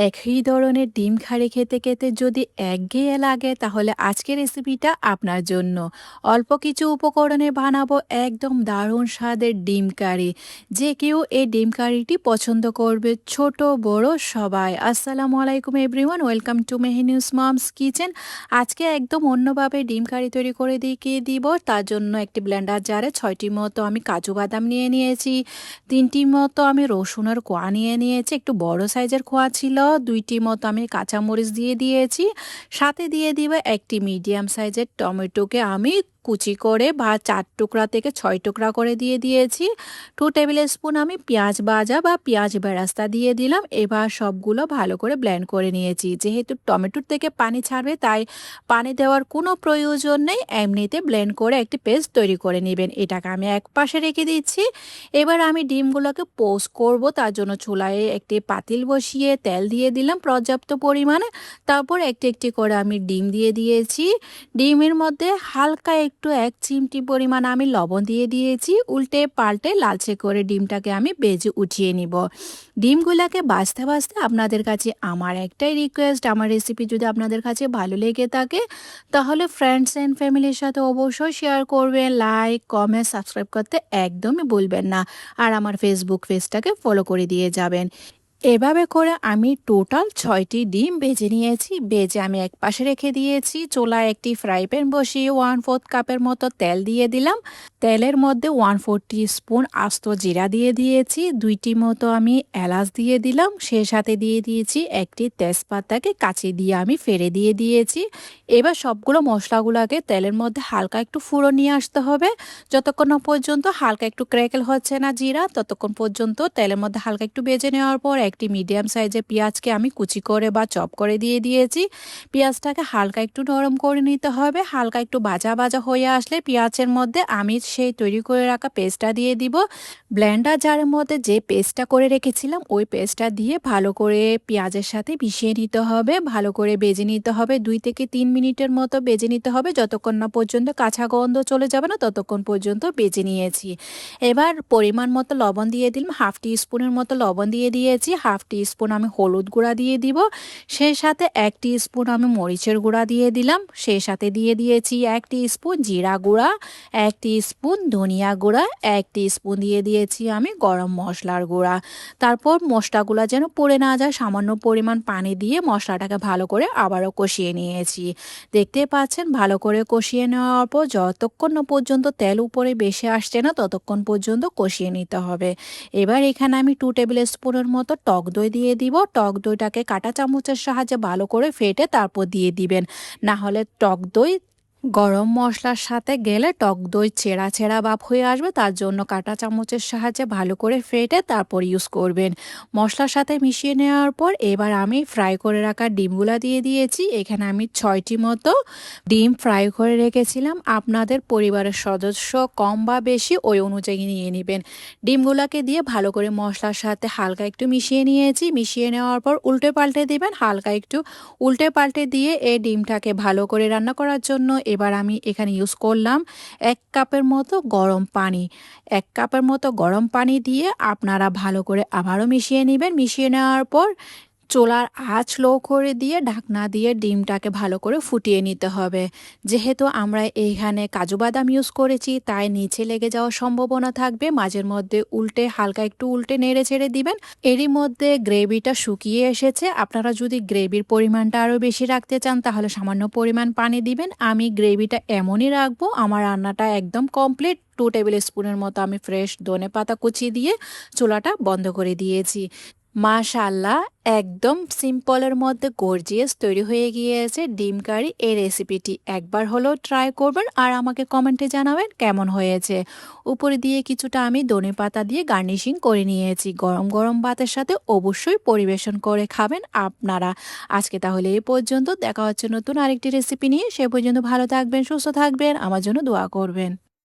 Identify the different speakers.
Speaker 1: একই ধরনের ডিম কারি খেতে খেতে যদি একঘেয়ে লাগে তাহলে আজকের রেসিপিটা আপনার জন্য। অল্প কিছু উপকরণে বানাবো একদম দারুণ স্বাদের ডিম কারি। যে কেউ এই ডিম কারিটি পছন্দ করবে, ছোট বড় সবাই। আসসালামু আলাইকুম everyone, welcome to Mehnus mom's kitchen. আজকে একদম অন্যভাবে ডিম কারি তৈরি করে দেখিয়ে দিব। তার জন্য একটি ব্লেন্ডার জারে 6টি মতো আমি কাজু বাদাম নিয়ে নিয়েছি, 3টি মতো আমি রসুনের কোয়া নিয়ে নিয়েছি, একটু বড় সাইজের কোয়া ছিল, 2টি মতো আমি কাঁচামরিচ দিয়ে দিয়েছি, সাথে দিয়ে দিব একটি মিডিয়াম সাইজের টমেটোকে আমি কুচি করে বা 4 টুকরা থেকে 6 টুকরা করে দিয়ে দিয়েছি। 2 টেবিল স্পুন আমি পেঁয়াজ ভাজা বা পেঁয়াজ বেরেস্তা দিয়ে দিলাম। এবার সবগুলো ভালো করে ব্লেন্ড করে নিয়েছি। যেহেতু টমেটোর থেকে পানি ছাড়বে তাই পানি দেওয়ার কোনো প্রয়োজন নেই, এমনিতে ব্লেন্ড করে একটি পেস্ট তৈরি করে নেবেন। এটাকে আমি এক পাশে রেখে দিচ্ছি। এবার আমি ডিমগুলোকে পোস্ট করব, তার জন্য চুলায় একটি পাতিল বসিয়ে তেল দিয়ে দিলাম পর্যাপ্ত পরিমাণে। তারপর একটি একটি করে আমি ডিম দিয়ে দিয়েছি। ডিমের মধ্যে হালকা একটু 1 চিমটি পরিমাণ আমি লবণ দিয়ে দিয়েছি। উল্টে পাল্টে লালচে করে ডিমটাকে আমি ভেজে উঠিয়ে নিব। ডিমগুলোকে ভাজতে ভাজতে আপনাদের কাছে আমার একটাই রিকোয়েস্ট, আমার রেসিপি যদি আপনাদের কাছে ভালো লেগে থাকে তাহলে ফ্রেন্ডস অ্যান্ড ফ্যামিলির সাথে অবশ্যই শেয়ার করবেন, লাইক কমেন্ট সাবস্ক্রাইব করতে একদমই ভুলবেন না। আর আমার ফেসবুক পেজটাকে ফলো করে দিয়ে যাবেন। এভাবে করে আমি টোটাল 6টি ডিম ভেজে নিয়েছি। ভেজে আমি এক পাশে রেখে দিয়েছি। চুলায় একটি ফ্রাই প্যান বসিয়ে 1/4 কাপের মতো তেল দিয়ে দিলাম। তেলের মধ্যে 1/4 টিস্পুন আস্ত জিরা দিয়ে দিয়েছি, 2টি মতো আমি এলাচ দিয়ে দিলাম, সেই সাথে দিয়ে দিয়েছি একটি তেজপাতাকে কাঁচি দিয়ে আমি ফেড়ে দিয়ে দিয়েছি। এবার সবগুলো মশলাগুলোকে তেলের মধ্যে হালকা একটু ফুরো নিয়ে আসতে হবে। যতক্ষণ না পর্যন্ত হালকা একটু ক্র্যাকেল হচ্ছে না জিরা, ততক্ষণ পর্যন্ত তেলের মধ্যে হালকা একটু ভেজে নেওয়ার পর একটি মিডিয়াম সাইজের পেঁয়াজকে আমি কুচি করে বা চপ করে দিয়ে দিয়েছি। পেঁয়াজটাকে হালকা একটু নরম করে নিতে হবে। হালকা একটু ভাজা ভাজা হয়ে আসলে পেঁয়াজের মধ্যে আমি সেই তৈরি করে রাখা পেস্টটা দিয়ে দিব। ব্লেন্ডার জারের মধ্যে যে পেস্টটা করে রেখেছিলাম ওই পেস্টটা দিয়ে ভালো করে পেঁয়াজের সাথে মিশিয়ে নিতে হবে, ভালো করে ভেজে নিতে হবে। 2 থেকে 3 মিনিটের মতো ভেজে নিতে হবে, যতক্ষণ না পর্যন্ত কাঁচা গন্ধ চলে যাবে না ততক্ষণ পর্যন্ত ভেজে নিয়েছি। এবার পরিমাণ মতো লবণ দিয়ে দিলাম, 1/2 টিস্পুনের মতো লবণ দিয়ে দিয়েছি। 1/2 টিস্পুন আমি হলুদ গুঁড়া দিয়ে দিব, সেই সাথে 1 টিস্পুন আমি মরিচের গুঁড়া দিয়ে দিলাম, সেই সাথে দিয়ে দিয়েছি 1 টিস্পুন জিরা গুঁড়া, 1 টিস্পুন ধনিয়া গুঁড়া, 1 টিস্পুন দিয়ে দিয়েছি আমি গরম মশলার গুঁড়া। তারপর মশলাগুলো যেন পুড়ে না যায় সামান্য পরিমাণ পানি দিয়ে মশলাটাকে ভালো করে আবারও কষিয়ে নিয়েছি। দেখতে পাচ্ছেন ভালো করে কষিয়ে নেওয়ার পর যতক্ষণ না পর্যন্ত তেল উপরে বেশি আসছে না ততক্ষণ পর্যন্ত কষিয়ে নিতে হবে। এবার এখানে আমি 2 টেবিল স্পুনের মতো টক দই দিয়ে দিব। টক দইটাকে কাঁটা চামচের সাহায্যে ভালো করে ফেটে তারপর দিয়ে দিবেন, না হলে টক দই গরম মশলার সাথে গেলে টক দই ছেঁড়া ছেঁড়া ভাব হয়ে আসবে। তার জন্য কাঁটা চামচের সাহায্যে ভালো করে ফেটে তারপর ইউজ করবেন। মশলার সাথে মিশিয়ে নেওয়ার পর এবার আমি ফ্রাই করে রাখা ডিমগুলা দিয়ে দিয়েছি। এখানে আমি 6টি মতো ডিম ফ্রাই করে রেখেছিলাম। আপনাদের পরিবারের সদস্য কম বা বেশি ওই অনুযায়ী নিয়ে নেবেন। ডিমগুলাকে দিয়ে ভালো করে মশলার সাথে হালকা একটু মিশিয়ে নিয়েছি। মিশিয়ে নেওয়ার পর উল্টে পাল্টে দিবেন, হালকা একটু উল্টে পাল্টে দিয়ে এই ডিমটাকে ভালো করে রান্না করার জন্য এবার আমি এখানে ইউজ করলাম 1 কাপের মতো গরম পানি। 1 কাপের মতো গরম পানি দিয়ে আপনারা ভালো করে আবারও মিশিয়ে নেবেন। মিশিয়ে নেওয়ার পর চুলার আঁচ লো করে দিয়ে ঢাকনা দিয়ে ডিমটাকে ভালো করে ফুটিয়ে নিতে হবে। যেহেতু আমরা এইখানে কাজু বাদাম ইউজ করেছি তাই নিচে লেগে যাওয়ার সম্ভাবনা থাকবে। মাঝের মধ্যে উল্টে হালকা একটু উল্টে নেড়ে ছেড়ে দিবেন। এরই মধ্যে গ্রেভিটা শুকিয়ে এসেছে। আপনারা যদি গ্রেভির পরিমাণটা আরও বেশি রাখতে চান তাহলে সামান্য পরিমাণ পানি দিবেন। আমি গ্রেভিটা এমনই রাখবো। আমার রান্নাটা একদম কমপ্লিট। 2 টেবিল স্পুনের মতো আমি ফ্রেশ ধনেপাতা কুচি দিয়ে চুলাটা বন্ধ করে দিয়েছি। মাশাআল্লাহ, একদম সিম্পলের মধ্যে গর্জিয়াস তৈরি হয়ে গিয়েছে ডিম কারি। এই রেসিপিটি একবার হলেও ট্রাই করবেন আর আমাকে কমেন্টে জানাবেন কেমন হয়েছে। উপরে দিয়ে কিছুটা আমি ধনেপাতা দিয়ে গার্নিশিং করে নিয়েছি। গরম গরম ভাতের সাথে অবশ্যই পরিবেশন করে খাবেন আপনারা। আজকে তাহলে এই পর্যন্ত, দেখা হচ্ছে নতুন আরেকটি রেসিপি নিয়ে। সে পর্যন্ত ভালো থাকবেন, সুস্থ থাকবেন, আমার জন্য দোয়া করবেন।